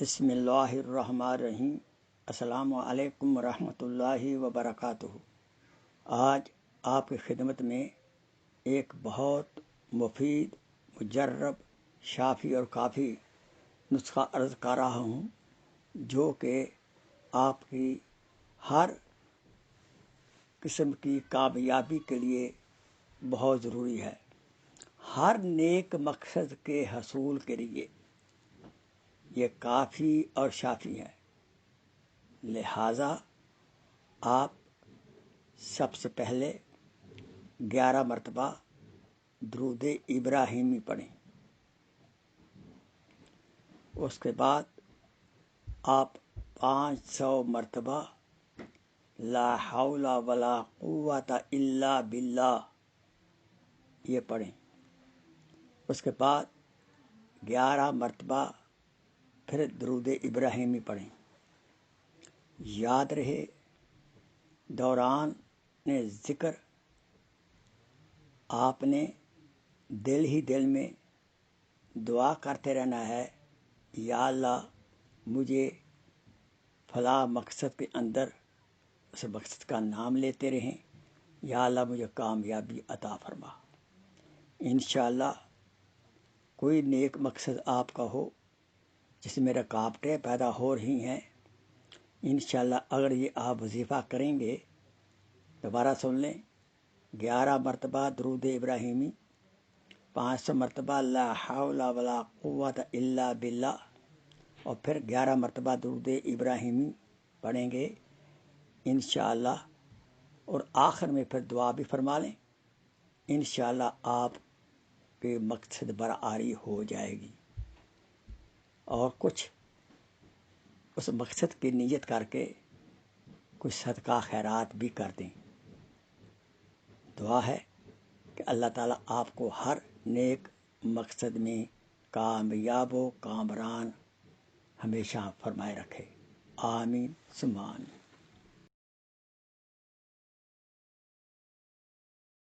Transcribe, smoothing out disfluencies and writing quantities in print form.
बिस्मिल्लाहिर्रहमानिर्रहीम। अस्सलामु अलैकुम रहमतुल्लाहि व बरकातुहू। आज आपकी खिदमत में एक बहुत मुफीद, मुजर्रब, शाफी और काफ़ी नुस्खा अर्ज़ कर रहा हूँ, जो कि आपकी हर किस्म की कामयाबी के लिए बहुत ज़रूरी है। हर नेक मकसद के हसूल के लिए ये काफ़ी और शाफी है। लिहाजा आप सबसे पहले 11 मरतबा दुरूद इब्राहिमी पढ़ें। उसके बाद आप 500 मरतबा ला हौला वला कुव्वता इल्ला बिल्लाह ये पढ़ें। उसके बाद 11 मरतबा फिर दुरूद इब्राहिमी पढ़ें। याद रहे, दौरान ज़िक्र आपने दिल ही दिल में दुआ करते रहना है, या अल्लाह मुझे फला मकसद के अंदर उस मकसद का नाम लेते रहें, या अल्लाह मुझे कामयाबी अता फरमा। इंशाअल्लाह कोई नेक मकसद आपका हो जिसमें रुकावटें पैदा हो रही हैं, इंशाअल्लाह अगर ये आप वजीफ़ा करेंगे, दोबारा सुन लें, 11 मरतबा दुरूद इब्राहिमी, 500 मरतबा ला हौला वला कुव्वता इल्ला बिल्लाह और फिर 11 मरतबा दुरूद इब्राहिमी पढ़ेंगे इंशाअल्लाह। और आखिर में फिर दुआ भी फरमा लें, इंशाअल्लाह आपके मकसद बरारी हो जाएगी। और कुछ उस मकसद की नीयत करके कुछ सदका खैरात भी कर दें। दुआ है कि अल्लाह ताला आपको हर नेक मकसद में कामयाब व कामरान हमेशा फरमाए रखे। आमीन सुम्मा आमीन।